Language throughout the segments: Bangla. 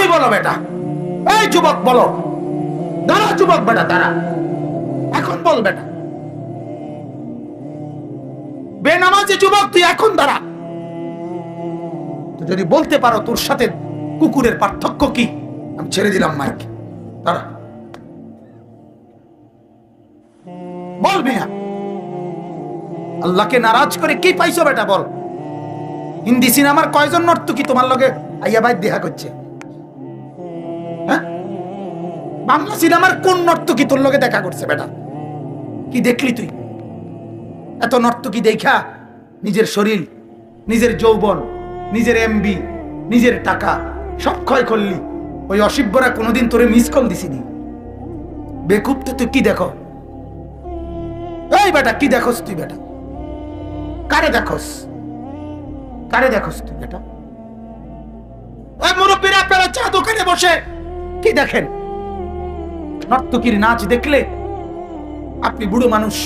তুমি বলো বেটা, এই যুবক বলো, দাঁড়া যুবক বেটা দাঁড়া, এখন বল বেটা। বেনামাজি যুবক তুই এখন দাঁড়া। তুই যদি বলতে পারো তোর সাথে কুকুরের পার্থক্য কি, আমি ছেড়ে দিলাম মাইক। দাঁড়া, বল মিয়া, আল্লাহকে নারাজ করে কি পাইছো বেটা বল। হিন্দি সিনেমার কয়জন নর্তকী তোমার লগে আইয়া ভাই দেখা করছে? হ্যাঁ, বাংলা সিনেমার কোন নর্তকী তোর লগে দেখা করছে বেটা? কি দেখলি তুই? এত নর্তকী দেখা নিজের শরীর, নিজের যৌবন, নিজের এমবি, নিজের টাকা সব ক্ষয় করলি। ওই অসিব্যরা কোনোদিন তোরে মিস কল দিছিনি? বেকুব তো তুই কি দেখো? এই বেটা কি দেখোস তুই বেটা? কারে দেখোস? কারে দেখোস তুই বেটা? ওই মুরব্বীরা আপনারা চা দোকানে বসে কি দেখেন? নর্তকীর নাচ দেখলে আপনি বুড়ো মানুষ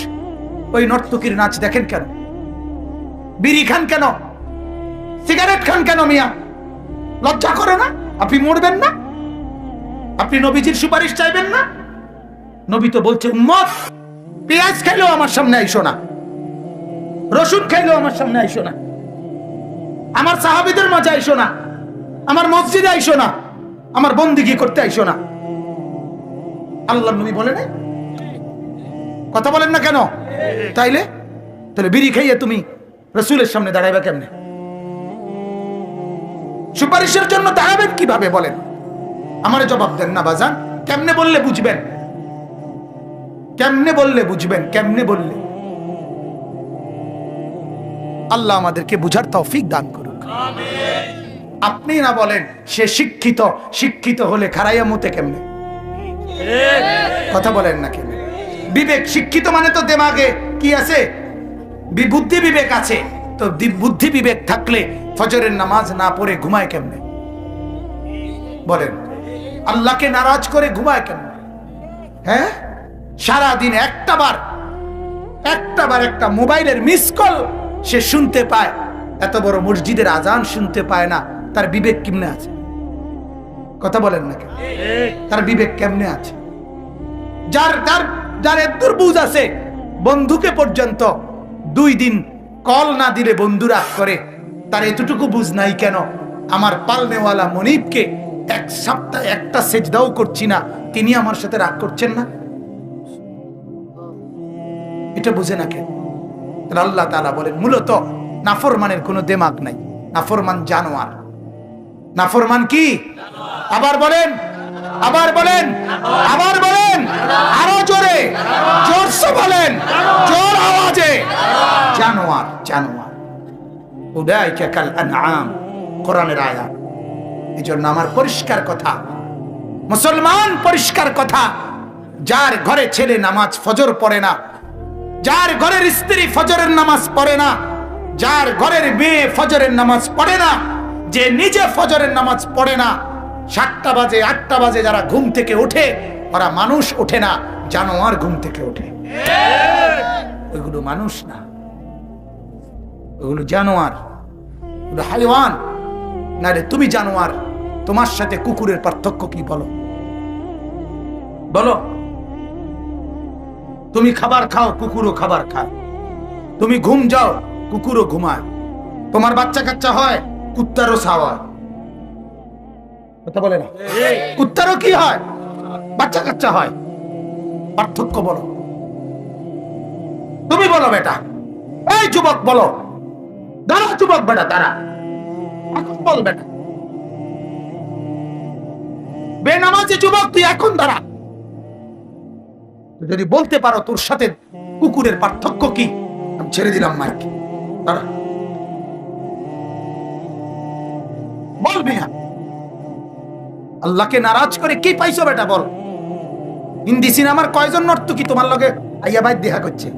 ওই নর্তকীর নাচ দেখেন কেন? বিড়ি খান কেন? সিগারেট খান কেন মিয়া? লজ্জা করে না? আপনি মরবেন না? আপনি নবীজির সুপারিশ চাইবেন না? নবী তো বলছে উম্মত পেঁয়াজ খাইলেও আমার সামনে আইসো না, রসুন খাইলেও আমার সামনে আইসো না, আমার সাহাবীদের মাঝে আইসো না, আমার মসজিদে আইসো না, আমার বন্দিগি করতে আইসো না। আল্লাহর নবী বলে নাই? কথা বলেন না কেন? তাইলে তাহলে বিড়ি খাইয়ে তুমি রাসূলের সামনে দাঁড়াইবা কেমনে? সুপারিশের জন্য দাঁড়াবেন কিভাবে বলেন? আমারে জবাব দেন না বাজান। কেমনে বললে বুঝবেন? কেমনে বললে বুঝবেন? কেমনে বললে? আল্লাহ আমাদেরকে বুঝার তৌফিক দান করুক। আপনি না বলেন সে শিক্ষিত, শিক্ষিত হলে খারাইয়া মতে কেমনে? কথা বলেন না কেন? বিবেক, শিক্ষিত মানে তো দেমাগে কি আছে? বুদ্ধি বিবেক আছে। তো বুদ্ধি বিবেক থাকলে ফজরের নামাজ না পড়ে ঘুমায় কেমনে? বলেন, আল্লাহকে নারাজ করে ঘুমায় কেমনে? হ্যাঁ, সারাদিন একটাবার একটা মোবাইলের মিস কল সে শুনতে পায়, এত বড় মসজিদের আজান শুনতে পায় না। তার বিবেক কেমনে আছে? কথা বলেন না কেন? তার বিবেক কেমনে আছে? যার এত বুঝ আছে, বন্ধুকে পর্যন্ত 2 দিন কল না দিলে বন্ধু রাগ করে, তার এতটুকু বুঝ নাই কেন? আমার পালনেওয়ালা মনিবকে 1 সপ্তাহ একটা সেজদাও করছি না, তিনি আমার সাথে রাগ করছেন না? এটা বুঝে না কেন? আল্লাহ তাআলা বলেন মূলত নাফরমানের কোনো দিমাগ নাই, নাফরমান জানোয়ার। নাফরমান কি? আবার বলেন, আবার বলেন, আবার বলেন, আরো জোরে, জোরসে বলেন, জোর আওয়াজে। জানোয়ার, জানোয়ার। উলাইকা কাল আনআম, কোরআনের আয়াত। এজন্য আমার পরিষ্কার কথা, মুসলমান পরিষ্কার কথা, যার ঘরে ছেলে নামাজ ফজর পড়ে না, যার ঘরের স্ত্রী ফজরের নামাজ পড়ে না, যার ঘরের মেয়ে ফজরের নামাজ পড়ে না, যে নিজে ফজরের নামাজ পড়ে না, 7টা বাজে 8টা বাজে যারা ঘুম থেকে ওঠে, ওরা মানুষ ওঠে না, জানোয়ার ঘুম থেকে ওঠে। ওইগুলো মানুষ না, ওগুলো জানোয়ার, ওগুলো হাইওয়ান। নারে তুমি জানোয়ার, তোমার সাথে কুকুরের পার্থক্য কি বলো? বলো। তুমি খাবার খাও, কুকুরও খাবার খায়। তুমি ঘুম যাও, কুকুরও ঘুমায়। তোমার বাচ্চা কাচ্চা হয়, কুত্তারও ছাওয়া। কথা বলে না? কুত্তারও কি হয়? বাচ্চা কাচ্চা হয়। পার্থক্য বলো। তুমি বলো বেটা, এই যুবক বলো, দাঁড়া যুবক বেটা দাঁড়া, এখন বল বেটা। বেনামাজি যুবক তুই এখন দাঁড়া। যদি বলতে পারো তোর সাথে কুকুরের পার্থক্য কি, আমি ছেড়ে দিলাম মাইক। দাঁড়া, বল মিয়া, আল্লাহকে নারাজ করে কি পাইছো বেটা বল। হিন্দি সিনেমার কয়জন নর্তকী তোমার লগে আইয়া ভাই দেখা করছে?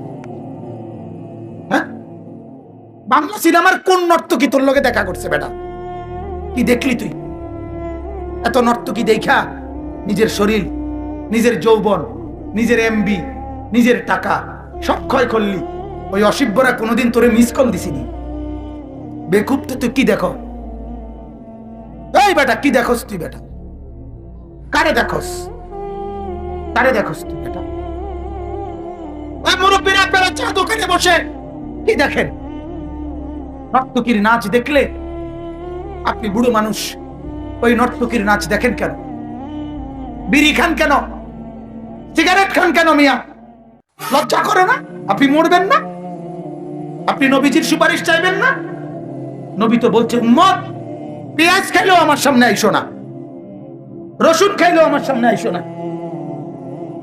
হ্যাঁ, বাংলা সিনেমার কোন নর্তকী তোর লগে দেখা করছে বেটা? কি দেখলি তুই? এত নর্তকী দেখা নিজের শরীর, নিজের যৌবন, নিজের এমবি, নিজের টাকা সব ক্ষয় করলি। ওই অসিব্যরা কোনোদিন তোরে মিস কল দিছিনি? বেকুব তো তুই কি দেখো? এই বেটা কি দেখোস তুই বেটা? কারে দেখোস, কারে দেখোস তুই? এটা ওই মুরব্বীরা আপনারা চা দোকানে বসে কি দেখেন? নর্তকীর নাচ দেখলে আপনি বুড়ো মানুষ ওই নর্তকীর নাচ দেখেন কেন? বিড়ি খান কেন? সিগারেট খান কেন? মিয়া লজ্জা করে না? আপনি মরবেন না? আপনি নবীজির সুপারিশ চাইবেন না? নবী তো বলছে উম্মত পেঁয়াজ খাইলেও আমার সামনে আইসো না, রসুন খাইলেও আমার সামনে আইসো না,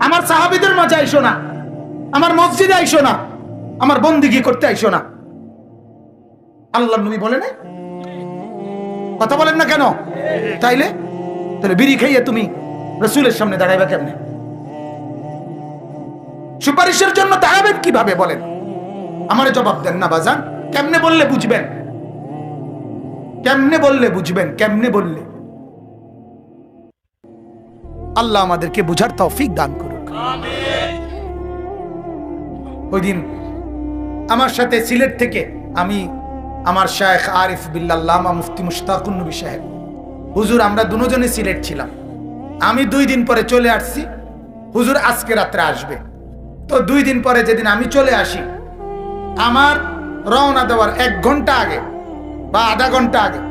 আমার সাহাবীদের মাঝে আইসো না, আমার মসজিদে আইসো না, আমার বন্দিগি করতে আইসো না। আল্লাহর নবী বলে নাই? কথা বলেন না কেন? তাইলে তাহলে বিড়ি খাইয়ে তুমি রাসূলের সামনে দাঁড়াইবা কেমনে? সুপারিশের জন্য দাঁড়াবেন কিভাবে বলেন? আমারে জবাব দেন না বাজান। কেমনে বললে বুঝবেন? কেমনে বললে বুঝবেন? কেমনে বললে? আল্লাহ আমাদেরকে বুঝার তৌফিক দান করুক। ওই দিন আমার সাথে সিলেট থেকে আমি, আমার শায়েখ আরিফ বিল্লাহ মুফতি মুশতাকুন নবী সাহেব হুজুর, আমরা দুজনে সিলেট ছিলাম। আমি 2 দিন পরে চলে আসছি, হুজুর আজকে রাত্রে আসবে। তো 2 দিন পরে যেদিন আমি চলে আসি, আমার রওনা দেওয়ার 1 ঘন্টা আগে বা আধা ঘন্টা আগে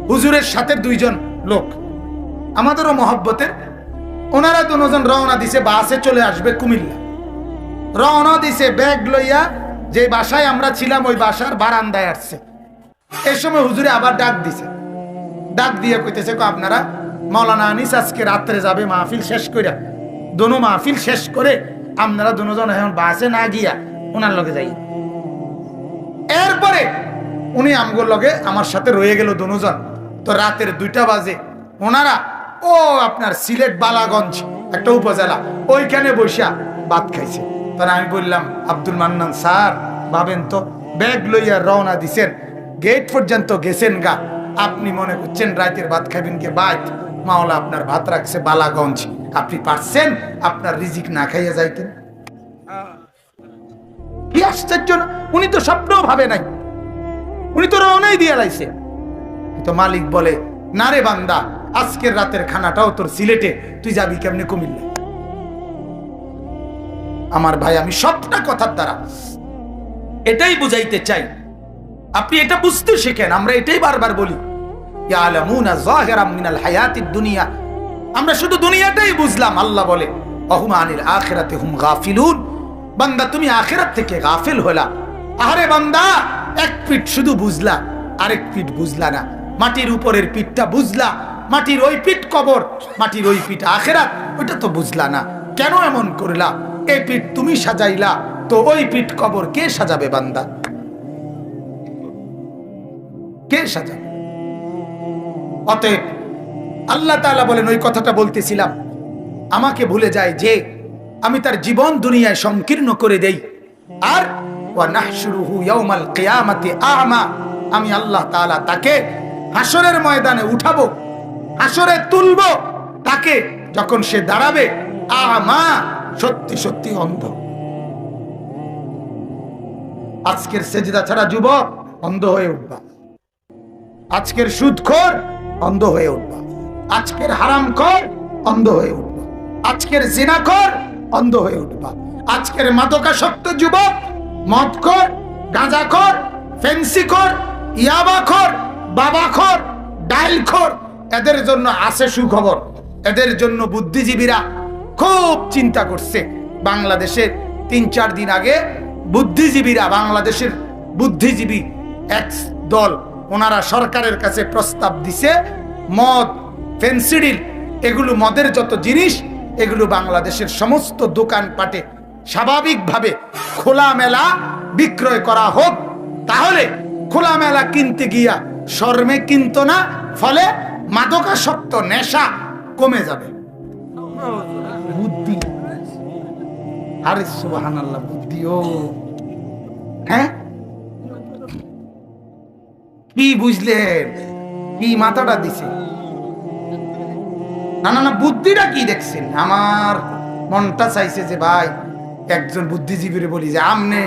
হুজুরের সাথে 2 জন লোক আমাদেরও মহব্বতের, ওনারা দুজন রওনা দিছে, বাসে চলে আসবে কুমিল্লা। রওনা দিছে ব্যাগ লইয়া, যে বাসায় আমরা ছিলাম ওই বাসার বারান্দায় আসছে। এই সময় হুজুরে আবার ডাক দিছে, ডাক দিয়ে কইতেছে আপনারা মাওলানা আনিস আজকে রাত্রে যাবে মাহফিল শেষ কইরা, দোনো মাহফিল শেষ করে আপনারা দুজন এখন বাসে না গিয়া ওনার লগে যাই। এরপরে উনি আমগোর লগে আমার সাথে রয়ে গেল দুজন। তো রাতের 2টা বাজে ওনারা ও আপনার সিলেট বালাগঞ্জ একটা উপজেলা, ওইখানে বসা ভাত খাইছে। তখন আমি বললাম আব্দুল মান্নান স্যার ভাবেন তো, ব্যাগ লইয়া রওনা দিছেন, গেট পর্যন্ত গেছেন গা, আপনি মনে করছেন রাতের ভাত খাবেন কে? বাইত মাওলা আপনার ভাত রাখছে বালাগঞ্জ, আপনি পারছেন আপনার রিজিক না খাইয়া যাইতেন? কি আশ্চর্য! উনি তো স্বপ্নও ভাবে নাই, উনি তো রওনাই দিয়ে লাইছে। তো মালিক বলে না রে বান্দা, আজকের রাতের খানাটাও তোর সিলেটে, তুই যাবি কেমনে কুমিল্লা? আমার ভাই, আমি সবটা কথার দ্বারা এটাই বুঝাইতে চাই, আপনি এটা বুঝতে শেখেন। আমরা এটাই বারবার বলি, ইয়ালামুনা যাহিরাম মিনাল হায়াতিদ দুনিয়া, আমরা শুধু দুনিয়াটাই বুঝলাম। আল্লাহ বলে ওয়াহুম আনিল আখিরাতি হুম গাফিলুন, বান্দা তুমি আখিরাত থেকে গাফিল হলা। আরে বান্দা, 1 পিঠ শুধু বুঝলা, আরেক পিঠ বুঝলা না। মাটির উপরের পিঠটা বুঝলা, মাটির ওই পিঠ কবর, মাটির ওই পিঠ আখিরাত, ওটা তো বুঝলা না। কেন এমন করলা? এই পিঠ তুমি সাজাইলা, তো ওই পিঠ কবর কে সাজাবে বান্দা? কে সাজাবে? অতএব আল্লাহ তাআলা বলেন, ওই কথাটা বলতেছিলাম, আমাকে ভুলে যায় যে আমি তার জীবন দুনিয়ায় সংকীর্ণ করে দেই। আর ওয়া নাহশুরুহু ইয়াউমাল কিয়ামাতি আ'মা, আমি আল্লাহ তাআলা তাকে হাসরের ময়দানে উঠাবো, হাসরে তুলবো তাকে, যখন সে দাঁড়াবে আ'মা, সত্যি সত্যি অন্ধ। আজকের সেজদা ছাড়া যুবক অন্ধ হয়ে উঠবা, আজকের সুদখোর অন্ধ হয়ে উঠবা, আজকের হারামখোর অন্ধ হয়ে উঠবা, আজকের জিনাখোর অন্ধ হয়ে উঠবা, আজকের মাদকাসক্ত যুবক, মদখোর, গাঁজাখোর, ফেন্সিখোর, ইয়াবাখোর, বাবাখোর, ডাইলখোর, এদের জন্য আছে সুখবর। এদের জন্য বুদ্ধিজীবীরা খুব চিন্তা করছে। বাংলাদেশে 3-4 দিন আগে বুদ্ধিজীবীরা, বাংলাদেশের বুদ্ধিজীবী এক দল, ওনারা সরকারের কাছে প্রস্তাব দিছে, মদ, ফেন্সিডিল, এগুলো মদের যত জিনিস, এগুলো বাংলাদেশের সমস্ত দোকানপাটে স্বাভাবিকভাবে খোলামেলা বিক্রয় করা হোক। তাহলে খোলামেলা কিনতে গিয়া শর্মে কিনতো না, ফলে মাদকাসক্ত নেশা কমে যাবে। বুদ্ধি, আরে সুবহানাল্লাহ, বুদ্ধিও হ্যাঁ, কি বুঝলেন? কি মাথাটা দিছে? না না না, বুদ্ধিটা কি দেখছেন? আমার মনটা চাইছে যে ভাই একজন বুদ্ধিজীবীরে বলি যে আমনে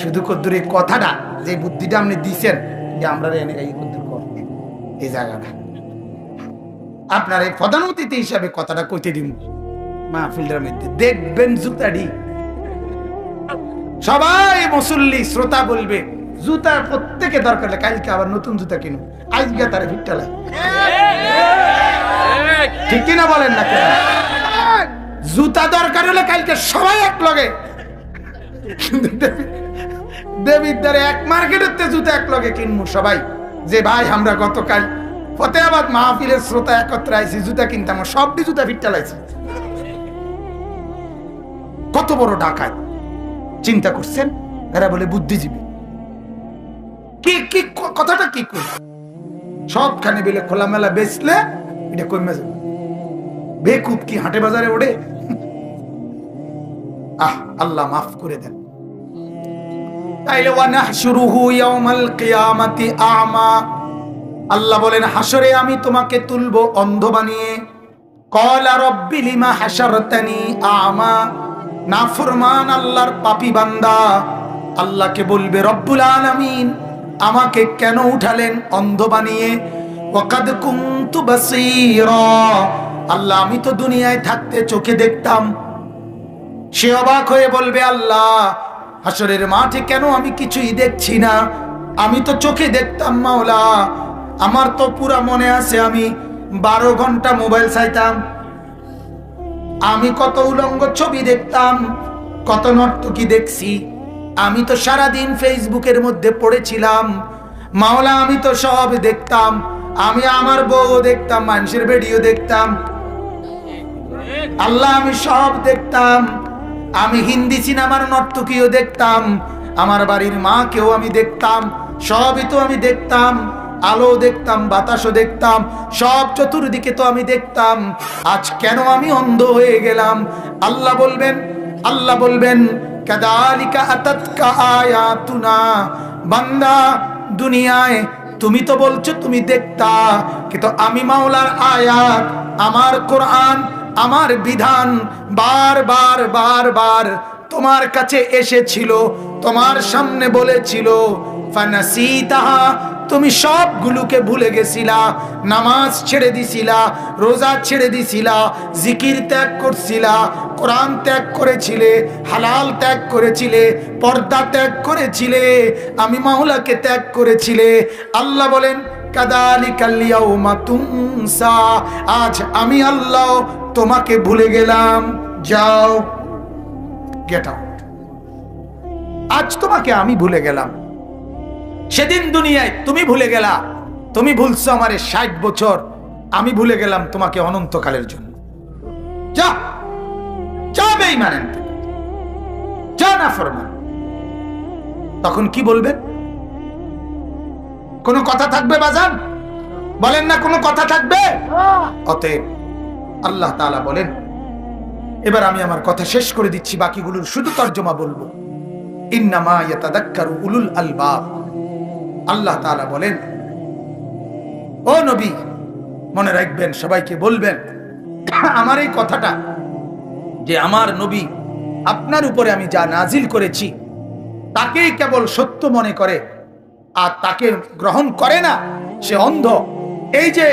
শুধু কদ্দুর এই কথাটা, যে বুদ্ধিটা আপনি দিছেন, যে আমরা এনে এই কদ্দুর কর এই জায়গাটা আপনার এই প্রধান অতিথি হিসাবে কথাটা কইতে দিন মাহফিলের মধ্যে দেখবেন জুতাডি সবাই মুসল্লি শ্রোতা বলবে জুতা প্রত্যেকে দরকার হলে কালকে আবার নতুন জুতা কিনো আজকে তারে ফিটটালা ঠিক কিনা বলেন না কেন জুতা দরকার হলে কালকে সবাই এক লগে দেবিদ্বারে এক মার্কেটের জুতা এক লগে কিনবো সবাই যে ভাই আমরা গতকাল ফতেহাবাদ মাহফিলের শ্রোতা একত্রে আইছি জুতা কিনতাম সবটি জুতা ফিটটালাইছি কত বড় ডাকাত চিন্তা করছেন এরা বলে বুদ্ধিজীবী কি কি কথাটা কি কই সবখানে বেলে খোলামেলা বেচলে এটা কমে যাবে বেকুব কি হাটে বাজারে ওড়ে আল্লাহ মাফ করে দেন তাইলে ওয়ানাহশুরুহু ইয়াউমাল কিয়ামাতি আ'মা আল্লাহ বলেন হাসরে আমি তোমাকে তুলবো অন্ধ বানিয়ে ক্বালা রাব্বি লিমা হাশারতানি আ'মা নাফরমান আল্লাহর পাপী বান্দা আল্লাহকে বলবে রব্বুল আলামিন আমাকে কেন উঠালেন অন্ধ বানিয়ে ওয়াকাদ কুনতু বাসীরা আল্লাহ আমি তো দুনিয়ায় থাকতে চোখে দেখতাম সে অবাক হয়ে বলবে আল্লাহ হাসরের মাঠে কেন আমি কিছুই দেখছি না আমি তো চোখে দেখতাম মাওলা আমার তো পুরা মনে আছে আমি 12 ঘন্টা মোবাইল চাইতাম আমি কত উলঙ্গ ছবি দেখতাম কত নর্তকী দেখছি আমি তো সারাদিন ফেসবুকের মধ্যে পড়েছিলাম মাওলা আমি তো সব দেখতাম আমি আমার বউ দেখতাম মানুষের ভিডিও দেখতাম আল্লাহ আমি সব দেখতাম আমি হিন্দি সিনেমার নর্তকীও দেখতাম আমার বাড়ির মাকেও আমি দেখতাম সবই তো আমি দেখতাম আলো দেখতাম বাতাসও দেখতাম সব চতুর্দিকে তো আমি দেখতাম আজ কেন আমি অন্ধ হয়ে গেলাম আল্লাহ বলবেন কাদালিকা আতাতকা আয়াতুনা বান্দা দুনিয়ায় তুমি তো বলছো তুমি দেখতা কিন্তু আমি মাওলার আয়াত আমার কোরআন আমার বিধান বার তোমার কাছে এসেছিল তোমার সামনে বলেছিল ফানাসিতাহা তুমি সবগুলোকে ভুলে গেছিলা নামাজ ছেড়ে দিছিলা রোজা ছেড়ে দিছিলা জিকির ত্যাগ করছিলা কোরআন ত্যাগ করেছিলে হালাল ত্যাগ করেছিলে পর্দা ত্যাগ করেছিলে আমি মাওলাকে ত্যাগ করেছিলে আল্লাহ বলেন কাদালিকাল ইয়াউমা তুনসা আজ আমি আল্লাহ তোমাকে ভুলে গেলাম যাও গেট আউট আজ তোমাকে আমি ভুলে গেলাম সেদিন দুনিয়ায় তুমি ভুলে গেলা তুমি ভুলছো আমারে 60 বছর আমি ভুলে গেলাম তোমাকে অনন্তকালের জন্য যা যা বেঈমান যা নাফরমান তখন কি বলবেন কোনো কথা থাকবে বাজান বলেন না কোনো কথা থাকবে অতএব আল্লাহ তাআলা বলেন এবার আমি আমার কথা শেষ করে দিচ্ছি বাকিগুলোর শুধু তরজমা বলবো ইন্নামা ইয়াতাযাক্কারু উলুল আলবাব আল্লাহ তাআলা বলেন ও নবী মনে রাখবেন সবাইকে বলবেন আমার এই কথাটা যে আমার নবী আপনার উপরে আমি যা নাজিল করেছি তাকেই কেবল সত্য মনে করে আর তাকে গ্রহণ করে না সে অন্ধ এই যে